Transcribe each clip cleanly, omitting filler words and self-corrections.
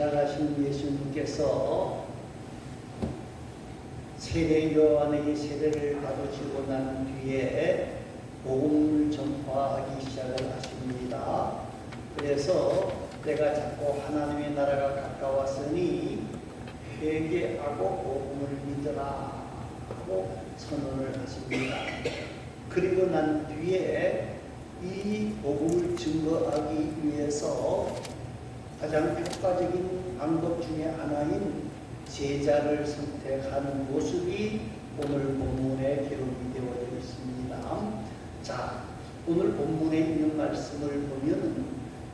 지나가신 예수님께서 세례 요한에게 세례를 받으시고 난 뒤에 복음을 전파하기 시작을 하십니다. 그래서 내가 자꾸 하나님의 나라가 가까웠으니 회개하고 복음을 믿으라 하고 선언을 하십니다. 그리고 난 뒤에 이 복음을 증거하기 위해서 가장 효과적인 방법 중에 하나인 제자를 선택하는 모습이 오늘 본문에 기록이 되어져 있습니다. 자, 오늘 본문에 있는 말씀을 보면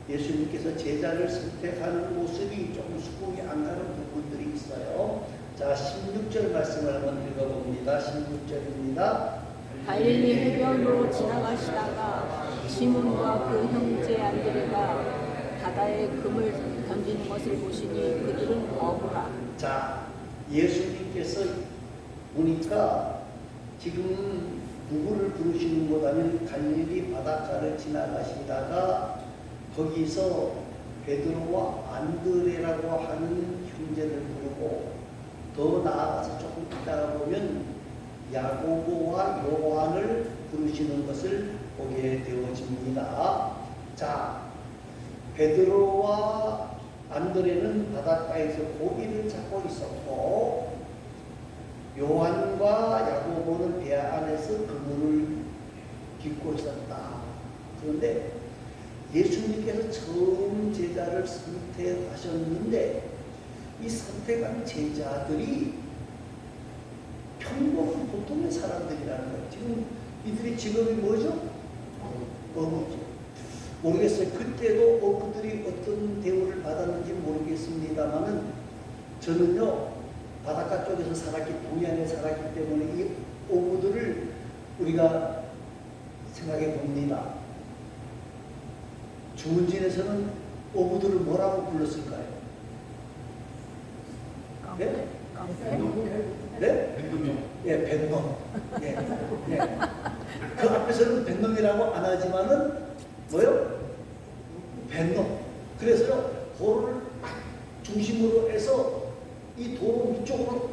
예수님께서 제자를 선택하는 모습이 조금 수긍이 안 가는 부분들이 있어요. 자, 16절 말씀을 한번 읽어봅니다. 16절입니다. 갈릴리 해변으로 지나가시다가 시몬과 그 형제 안드레가 바다에 금을 던지는 것을 보시니 그들은 어부라. 자, 예수님께서 보니까 지금 누구를 부르시는 거라면 갈릴리 바닷가를 지나가시다가 거기서 베드로와 안드레라고 하는 형제를 부르고 더 나아가서 조금 있다가 보면 야고보와 요한을 부르시는 것을 보게 되어집니다. 자, 베드로와 안드레는 바닷가에서 고기를 잡고 있었고 요한과 야고보는 배 안에서 그물을 깃고 있었다. 그런데 예수님께서 처음 제자를 선택하셨는데 이 선택한 제자들이 평범한 보통의 사람들이라는 거예요. 지금 이들의 직업이 뭐죠? 어부죠. 모르겠어요. 그때도 어부들이 어떤 대우를 받았는지 모르겠습니다만은 저는요 바닷가 쪽에서 살았기 동해안에 살았기 때문에 이 어부들을 우리가 생각해 봅니다. 주문진에서는 어부들을 뭐라고 불렀을까요? 네? 네? 밴드명. 예, 밴놈. 예, 예. 그 앞에서는 밴놈이라고 안 하지만은 뭐요? 밴놈. 그래서요, 도로를 중심으로 해서 이 도로 위쪽으로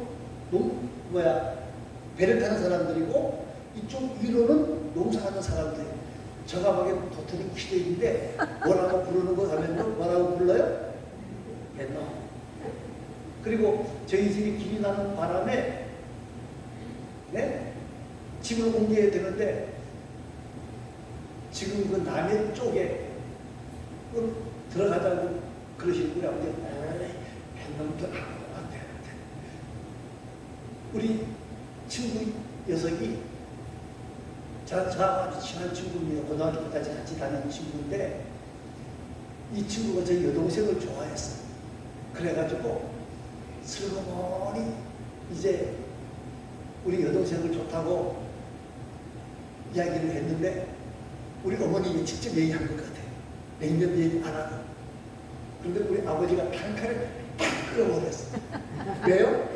배를 타는 사람들이고 이쪽 위로는 농사하는 사람들이에요. 제가 보기엔 도토리 시대인데 뭐라고 부르는 거 하면요, 뭐라고 불러요? 밴놈. 그리고 저희 집이 길이 나는 바람에 네? 집을 옮겨야 되는데 지금 그 남해 쪽에 들어가자고 그러시는 우리 아버지 뱃놈도 안 돼. 우리 친구 녀석이 저하고 아주 친한 친구입니다. 고등학교 때까지 같이 다니는 친구인데 이 친구가 저희 여동생을 좋아했어요. 그래가지고 슬그머니 이제 우리 여동생을 좋다고 이야기를 했는데 우리 어머님이 직접 얘기한 것 같아요. 냉면 얘기 안 하고. 그런데 우리 아버지가 단칼에 탁 끌어버렸어요. 왜요?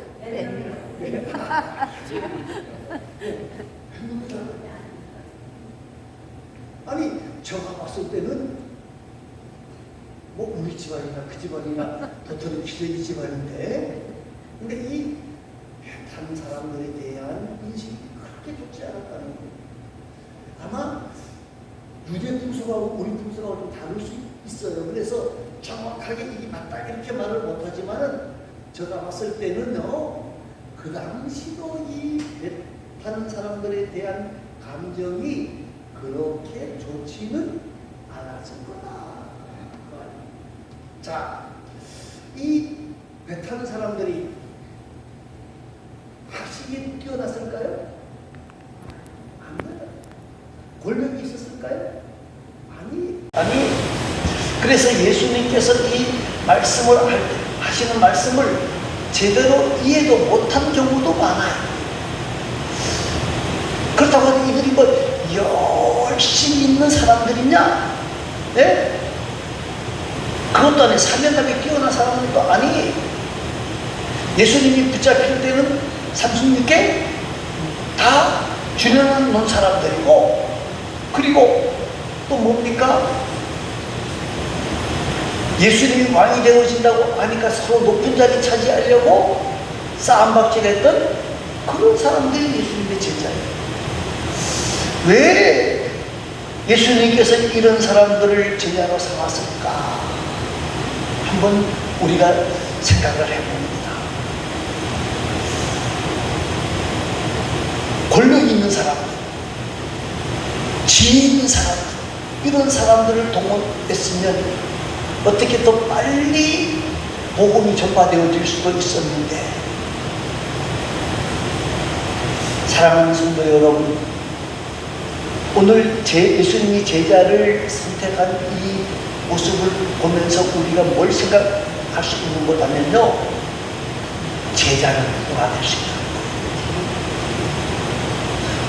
아니 제가 봤을 때는 뭐 우리 집안이나 그 집안이나 도토리 기저귀 집안인데 근데 이 다른 사람들에 대한 인식이 그렇게 좋지 않았다는 거예요. 아마 유대 풍속하고 우리 풍속하고 좀 다를 수 있어요. 그래서 정확하게 이게 맞다 이렇게 말을 못하지만은 제가 봤을 때는요 그 당시도 이 다른 사람들에 대한 감정이 그렇게 좋지는 않았을 거다. 자, 이 배 타는 사람들이 학식이 뛰어났을까요? 아니요. 권력이 있었을까요? 아니. 그래서 예수님께서 이 말씀을 하시는 말씀을 제대로 이해도 못한 경우도 많아요. 그렇다고 해서 이들이 뭐 열심히 있는 사람들이냐? 네? 그것도 아니, 사명감이 뛰어난 사람들도 아니. 예수님이 붙잡힐 때는 36개 다 주려는 놓은 사람들이고, 그리고 또 뭡니까? 예수님이 왕이 되어진다고 하니까 서로 높은 자리 차지하려고 싸움박질했던 그런 사람들이 예수님의 제자예요. 왜 예수님께서 이런 사람들을 제자로 삼았을까? 한번 우리가 생각을 해봅니다. 권력 있는 사람들, 지혜 있는 사람들, 이런 사람들을 동원했으면 어떻게 더 빨리 복음이 전파되어질 수도 있었는데, 사랑하는 성도 여러분, 오늘 예수님이 제자를 선택한 이 모습을 보면서 우리가 뭘 생각할 수 있는 것 하면요, 제자는 누구나 될 수 있다.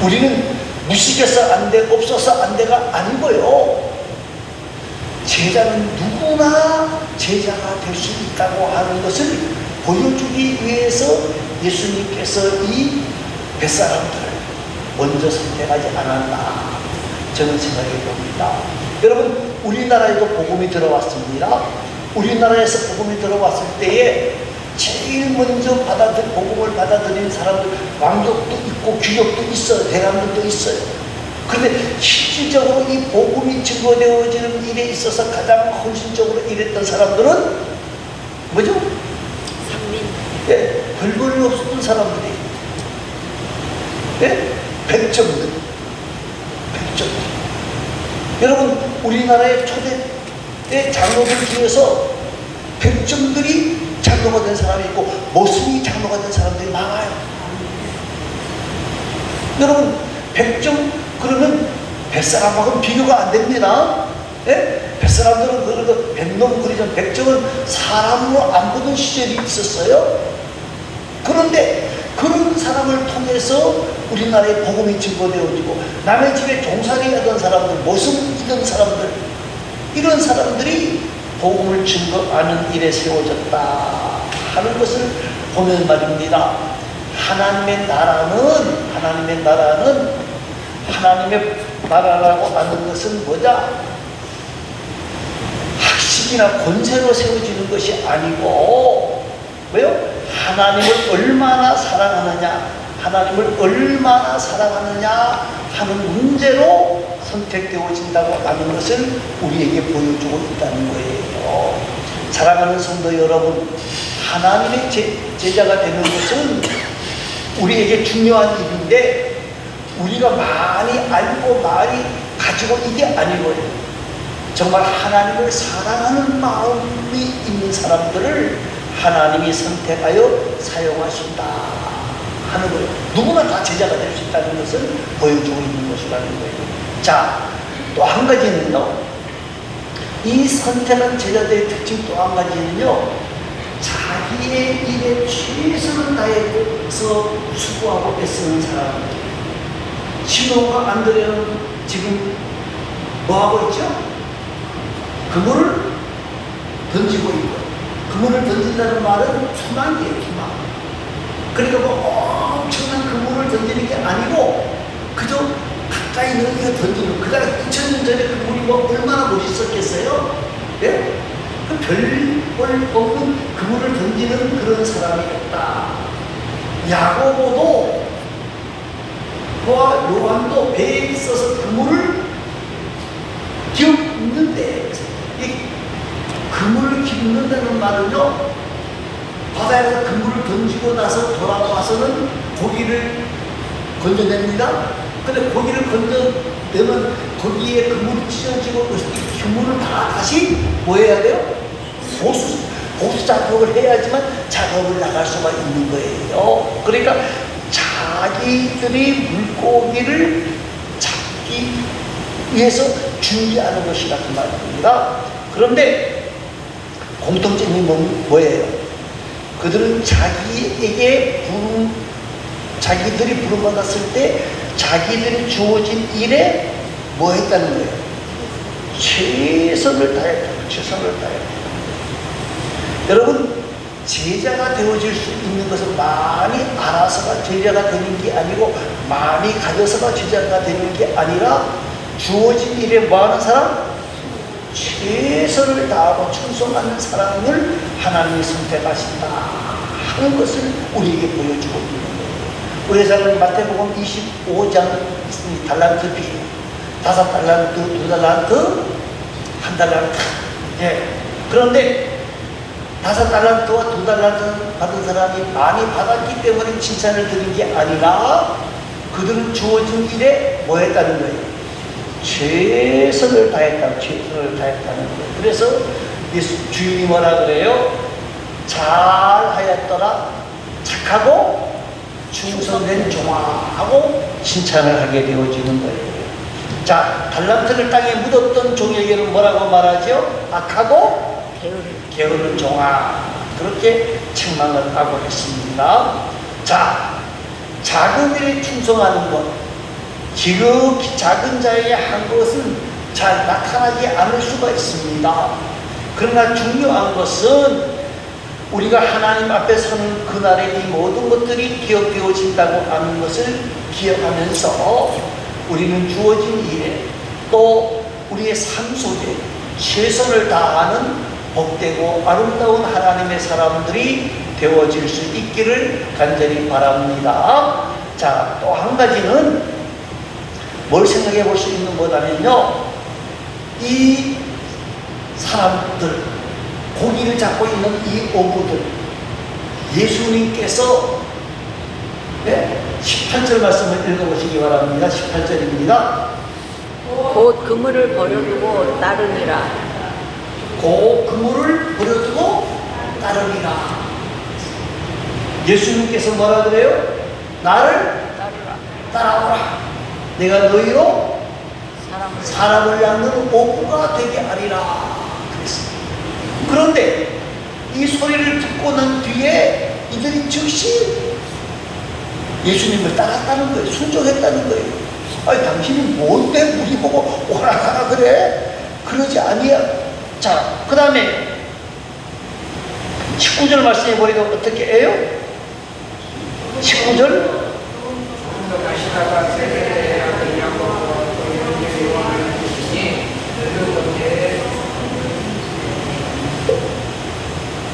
우리는 무식해서 안 돼, 없어서 안 돼가 아니고요, 제자는 누구나 제자가 될 수 있다고 하는 것을 보여주기 위해서 예수님께서 이 뱃사람들을 먼저 선택하지 않았나, 저는 생각해 봅니다. 여러분, 우리나라에도 복음이 들어왔습니다. 우리나라에서 복음이 들어왔을 때에 제일 먼저 복음을 받아들인 사람들, 왕족도 있고 귀족도 있어요. 대감들도 있어요. 그런데 실질적으로 이 복음이 증거되어지는 일에 있어서 가장 헌신적으로 일했던 사람들은 뭐죠? 상민. 예, 별 볼일 없었던 사람들이. 예? 백정들. 여러분, 우리나라의 초대 장로들 중에서 백정들이 장로가 된 사람이 있고 모순이 장로가 된 사람들이 많아요. 여러분, 백정 그러면 뱃사람하고는 비교가 안 됩니다. 예? 뱃사람들은 그래도 백놈 그리던 백정은 사람으로 안 보던 시절이 있었어요. 그런데 그런 사람을 통해서 우리나라에 복음이 증거되어지고, 남의 집에 종살이 하던 사람들, 모습이던 사람들, 이런 사람들이 복음을 증거하는 일에 세워졌다 하는 것을 보면 말입니다. 하나님의 나라라고 하는 것은 뭐냐? 학식이나 권세로 세워지는 것이 아니고, 왜요? 하나님을 얼마나 사랑하느냐 하는 문제로 선택되어진다고 하는 것을 우리에게 보여주고 있다는 거예요. 사랑하는 성도 여러분, 하나님의 제자가 되는 것은 우리에게 중요한 일인데, 우리가 많이 알고 많이 가지고 이게 아니고요, 정말 하나님을 사랑하는 마음이 있는 사람들을 하나님이 선택하여 사용하신다 하는 거예요. 누구나 다 제자가 될 수 있다는 것을 보여주고 있는 것이라는 거예요. 자, 또 한 가지는요, 이 선택한 제자들의 특징 또 한 가지는요, 자기의 일에 최선을 다해서 수고하고 애쓰는 사람들. 시몬과 안드레는 지금 뭐하고 있죠? 그물을 던지고 있고, 그물을 던진다는 말은 투망이에요, 투망. 그러니까 뭐 엄청난 그물을 던지는 게 아니고 그저 가까이 있는 거 던지는, 그다음에 2000년 전에 그물이 뭐 얼마나 멋있었겠어요? 예? 별 없는 그물을 던지는 그런 사람이었다. 야고보도 요한도 배에 있어서 그물을 깁는데, 이 그물을 깁는다는 말은요, 바다에서 그물을 던지고 나서 돌아와서는 고기를 건져냅니다. 근데 고기를 건져내면 거기에 그물이 찢어지고 이 그물을 다시 뭐 해야 돼요? 보수 작업을 해야지만 작업을 나갈 수가 있는 거예요. 그러니까 자기들이 물고기를 잡기 위해서 준비하는 것이라 그 말입니다. 그런데 공통점이 뭐예요? 그들은 자기들이 부름받았을 때 자기들이 주어진 일에 뭐 했다는 거예요? 최선을 다했다. 여러분, 제자가 되어질 수 있는 것은 많이 알아서가 제자가 되는 게 아니고, 많이 가져서가 제자가 되는 게 아니라, 주어진 일에 뭐 하는 사람? 최선을 다하고 충성하는 사람을 하나님이 선택하신다 하는 것을 우리에게 보여주고 있는 거예요. 우리 사람은 마태복음 25장 있습니다. 달란트 비, 5달란트, 2달란트, 1달란트. 예. 그런데 5달란트와 2달란트 받은 사람이 많이 받았기 때문에 칭찬을 드린 게 아니라 그들은 주어진 일에 뭐 했다는 거예요? 최선을 다했다는 거예요. 그래서 예수 주인이 뭐라 그래요? 잘하였더라, 착하고 충성된 종아 하고 칭찬을 하게 되어지는 거예요. 자, 달란트를 땅에 묻었던 종에게는 뭐라고 말하죠? 악하고 게으른 종아, 그렇게 책망을 하고 있습니다. 자, 작은 일에 충성하는 것, 지극히 작은 자에게 한 것은 잘 나타나지 않을 수가 있습니다. 그러나 중요한 것은 우리가 하나님 앞에 서는 그날에 이 모든 것들이 기억되어진다고 하는 것을 기억하면서 우리는 주어진 일에 또 우리의 삶 속에 최선을 다하는 복되고 아름다운 하나님의 사람들이 되어질 수 있기를 간절히 바랍니다. 자, 또 한 가지는 뭘 생각해 볼 수 있는 거다면요, 이 사람들, 고기를 잡고 있는 이 어부들, 예수님께서 18절 말씀을 읽어보시기 바랍니다. 18절입니다. 곧 그물을 버려두고 따르니라. 곧 그물을 버려두고 따르니라. 예수님께서 뭐라 그래요? 나를 따라오라. 내가 너희로 사람을 낚는 어부가 되게 하리라. 그랬습니다. 그런데 이 소리를 듣고 난 뒤에 이들이 즉시 예수님을 따랐다는 거예요. 순종했다는 거예요. 아니, 당신이 뭔데 우리 보고 오라 그래? 그러지 아니야. 자, 그 다음에 19절 말씀해 보니까 어떻게 해요? 19절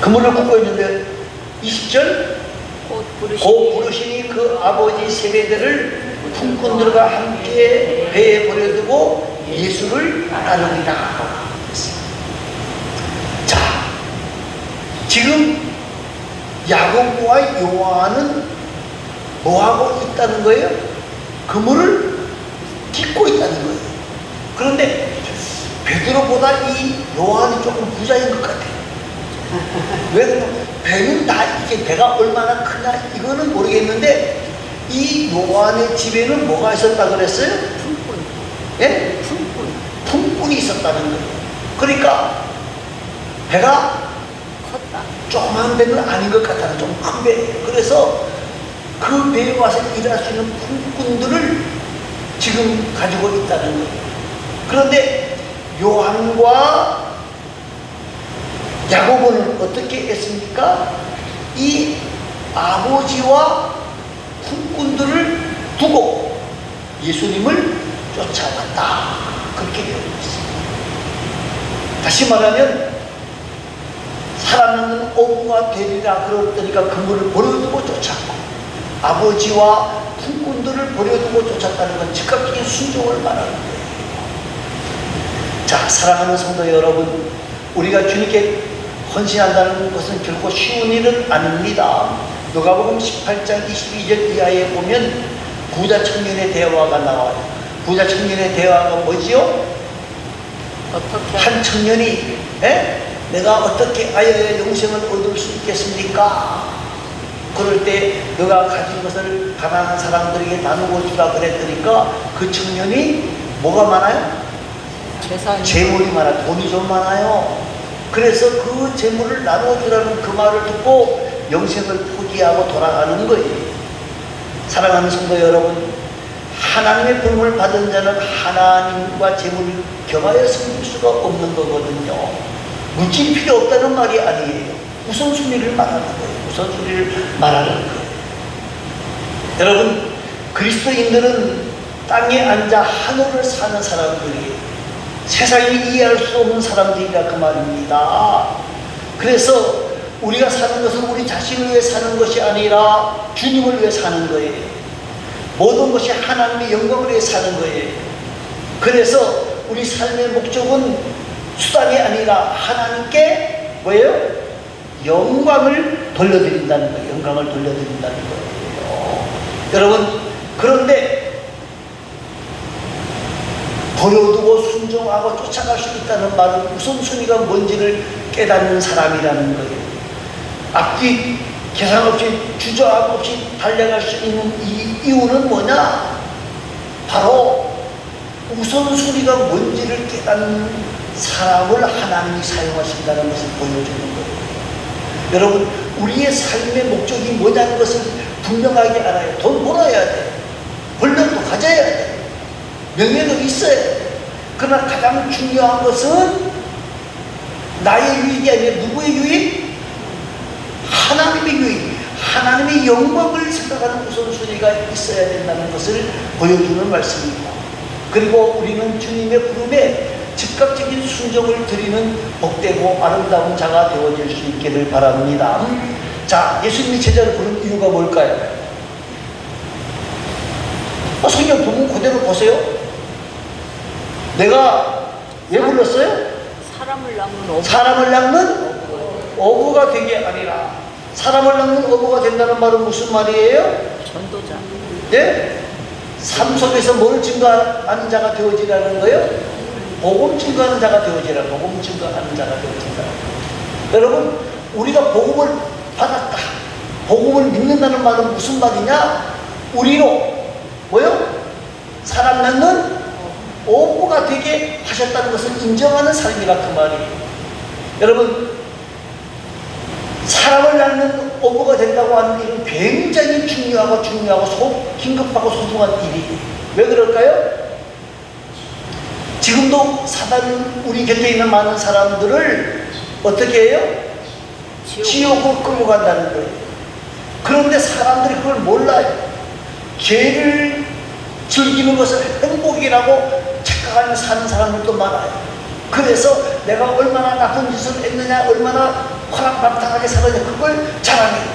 그물을 굽고 있는데 20절 곧 부르시니 그 아버지 세배들을 품꾼들과 함께 배에 버려두고 예수를 따르니라. 자, 지금 야고보와 요한은 뭐하고 있다는 거예요? 그물을 깃고 있다는 거예요. 그런데 베드로보다 이 요한이 조금 부자인 것 같아요. 왜 그러면 배는 다 이게 배가 얼마나 크냐 이거는 모르겠는데 이 요한의 집에는 뭐가 있었다 그랬어요? 품꾼. 예? 품꾼이 있었다는 거예요. 그러니까 배가 컸다. 조그만 배는 아닌 것 같아요. 좀 큰 배예요. 그래서 그 배에 와서 일할 수 있는 품꾼들을 지금 가지고 있다는 거예요. 그런데 요한과 야고보는 어떻게 했습니까? 이 아버지와 품꾼들을 두고 예수님을 쫓아왔다. 그렇게 되어 있습니다. 다시 말하면 살아남는 어부가 되리라 그러니까 그물을 버려두고 쫓았고 아버지와 품꾼들을 버려두고 쫓았다는 건 즉각적인 순종을 말하는 거예요. 자, 사랑하는 성도 여러분, 우리가 주님께 헌신한다는 것은 결코 쉬운 일은 아닙니다. 누가복음 18장 22절 이하에 보면 부자 청년의 대화가 나와요. 부자 청년의 대화가 뭐지요? 어떻게 한 청년이 내가 어떻게 아여의 영생을 얻을 수 있겠습니까? 그럴 때 너가 가진 것을 가난한 사람들에게 나누고 주라 그랬더니까 그 청년이 뭐가 많아요? 재물이 많아요. 돈이 좀 많아요. 그래서 그 재물을 나눠주라는 그 말을 듣고 영생을 포기하고 돌아가는 거예요. 사랑하는 성도 여러분, 하나님의 부름을 받은 자는 하나님과 재물을 겸하여 섬길 수가 없는 거거든요. 물질이 필요 없다는 말이 아니에요. 우선순위를 말하는 거예요. 우선순위를 말하는 거예요. 여러분, 그리스도인들은 땅에 앉아 하늘을 사는 사람들이에요. 세상이 이해할 수 없는 사람들이라 그 말입니다. 그래서 우리가 사는 것은 우리 자신을 위해 사는 것이 아니라 주님을 위해 사는 거예요. 모든 것이 하나님의 영광을 위해 사는 거예요. 그래서 우리 삶의 목적은 수단이 아니라 하나님께 뭐예요? 영광을 돌려드린다는 거예요. 영광을 돌려드린다는 거예요. 여러분, 그런데 버려두고 순종하고 쫓아갈 수 있다는 말은 우선순위가 뭔지를 깨닫는 사람이라는 거예요. 앞뒤 계산 없이 주저함 없이 달려갈 수 있는 이 이유는 뭐냐? 바로 우선순위가 뭔지를 깨닫는 사람을 하나님이 사용하신다는 것을 보여주는 거예요. 여러분, 우리의 삶의 목적이 뭐냐는 것을 분명하게 알아요. 돈 벌어야 돼. 권력도 가져야 돼. 명예도 있어야 돼. 그러나 가장 중요한 것은 나의 유익이 아니라 누구의 유익? 하나님의 유익, 하나님의 영광을 생각하는 우선순위가 있어야 된다는 것을 보여주는 말씀입니다. 그리고 우리는 주님의 부름에 즉각적인 순종을 드리는 복되고 아름다운 자가 되어질 수 있기를 바랍니다. 자, 예수님이 제자를 부른 이유가 뭘까요? 성경 보면 그대로 보세요. 내가 왜 불렀어요? 사람을 낚는 어부가 되게 아니라, 사람을 낚는 어부가 된다는 말은 무슨 말이에요? 전도자. 네? 삶 속에서 뭘 증거하는 자가 되어지라는 거예요? 복음 증거하는 자가 되어지라. 복음 증거하는 자가 되어진다. 여러분, 우리가 복음을 받았다, 복음을 믿는다는 말은 무슨 말이냐? 우리로 뭐요? 사람 낚는 어부가 되게 하셨다는 것을 인정하는 삶이라 그 말이에요. 여러분, 사람을 낚는 어부가 된다고 하는 일은 굉장히 중요하고 긴급하고 소중한 일이에요. 왜 그럴까요? 지금도 사단은 우리 곁에 있는 많은 사람들을 어떻게 해요? 지옥으로 끌고 간다는 거예요. 그런데 사람들이 그걸 몰라요. 죄를 즐기는 것을 행복이라고 착각하며 사는 사람들도 많아요. 그래서 내가 얼마나 나쁜 짓을 했느냐, 얼마나 화랑방탕하게 살았냐, 그걸 자랑해요.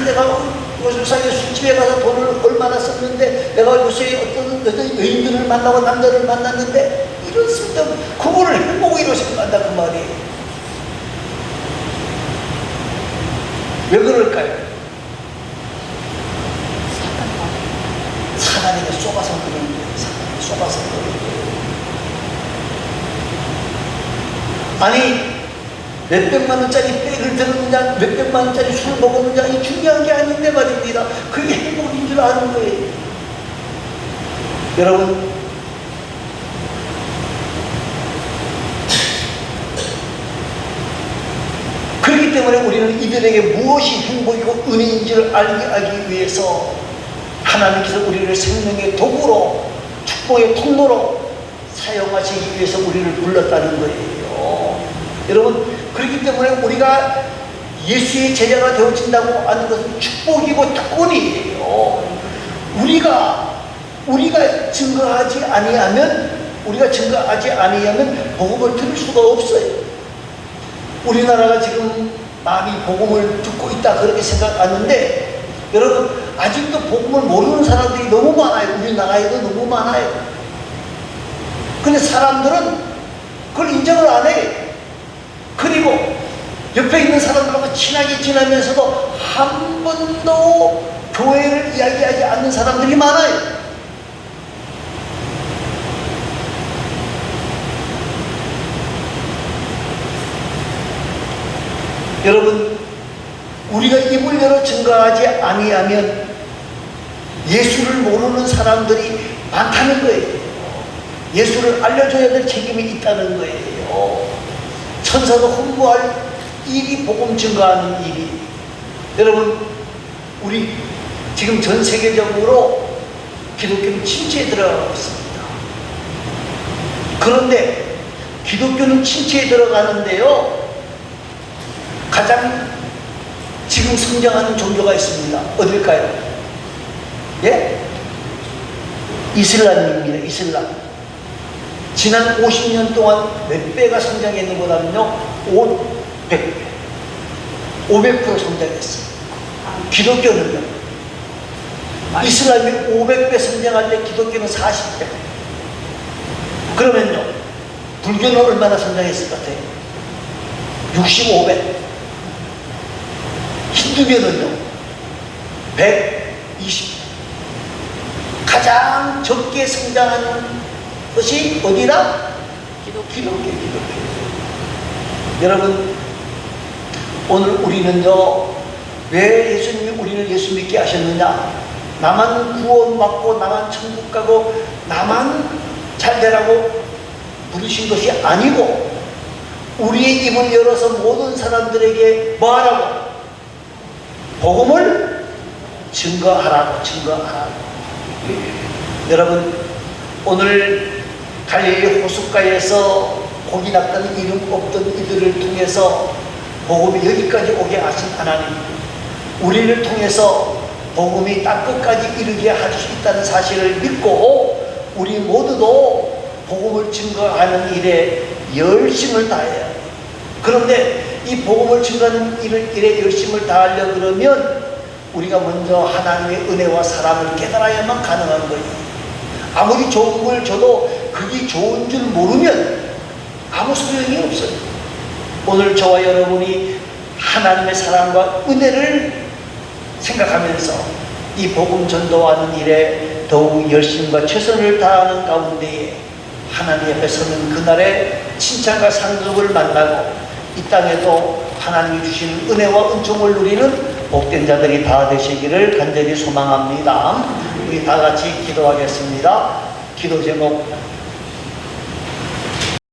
내가 요새에 술집에 가서 돈을 얼마나 썼는데, 내가 요새 어떤 여인들을 만나고 남자를 만났는데, 이런 쓸데없는 그거를 행복이라고 생각한다 그 말이에요. 왜 그럴까요? 사단에게 쏘아서 그러는 거예요. 사단에게 쏘아서 그러는 거예요. 아니, 몇백만 원짜리 백을 들었느냐, 몇백만 원짜리 술을 먹었느냐, 이 중요한 게 아닌데 말입니다. 그게 행복인 줄 아는 거예요. 여러분, 그렇기 때문에 우리는 이들에게 무엇이 행복이고 은혜인지를 알게 하기 위해서 하나님께서 우리를 생명의 도구로, 축복의 통로로 사용하시기 위해서 우리를 불렀다는 거예요. 여러분, 그렇기 때문에 우리가 예수의 제자가 되어진다고 하는 것은 축복이고 특권이에요. 우리가 증거하지 아니하면 복음을 들을 수가 없어요. 우리나라가 지금 많이 복음을 듣고 있다 그렇게 생각하는데, 여러분, 아직도 복음을 모르는 사람들이 너무 많아요. 우리나라에도 너무 많아요. 근데 사람들은 그걸 인정을 안 해요. 그리고 옆에 있는 사람들하고 친하게 지내면서도 한 번도 교회를 이야기하지 않는 사람들이 많아요. 여러분, 우리가 입을 열어 증거하지 아니하면 예수를 모르는 사람들이 많다는 거예요. 예수를 알려줘야 될 책임이 있다는 거예요. 천사도 홍보할 일이 복음 증거하는 일이. 여러분, 우리 지금 전 세계적으로 기독교는 침체에 들어가고 있습니다. 그런데 기독교는 침체에 들어가는데요, 가장 지금 성장하는 종교가 있습니다. 어딜까요? 예? 이슬람입니다. 이슬람. 지난 50년 동안 몇 배가 성장했는보다는요 500배 500% 성장했어요. 기독교는요 이슬람이 500배 성장할 때 기독교는 40배. 그러면요 불교는 얼마나 성장했을 것 같아요? 65배. 힌두교는요 120배. 가장 적게 성장하는 것이 어디다? 기독교. 여러분 오늘 우리는요 왜 예수님이 우리를 예수 믿게 하셨느냐? 나만 구원받고 나만 천국 가고 나만 잘 되라고 부르신 것이 아니고 우리의 입을 열어서 모든 사람들에게 뭐하라고? 복음을 증거하라고. 여러분 오늘 갈릴리 호숫가에서 고기 낚던 이름 없던 이들을 통해서 복음이 여기까지 오게 하신 하나님, 우리를 통해서 복음이 땅끝까지 이르게 할 수 있다는 사실을 믿고 우리 모두도 복음을 증거하는 일에 열심을 다해야 해요. 그런데 이 복음을 증거하는 일에 열심을 다하려 그러면 우리가 먼저 하나님의 은혜와 사랑을 깨달아야만 가능한 거예요. 아무리 좋은 걸 줘도 그게 좋은 줄 모르면 아무 소용이 없어요. 오늘 저와 여러분이 하나님의 사랑과 은혜를 생각하면서 이 복음 전도하는 일에 더욱 열심과 최선을 다하는 가운데에 하나님 앞에 서는 그날의 칭찬과 상급을 만나고 이 땅에도 하나님이 주신 은혜와 은총을 누리는 복된 자들이 다 되시기를 간절히 소망합니다. 우리 다 같이 기도하겠습니다. 기도 제목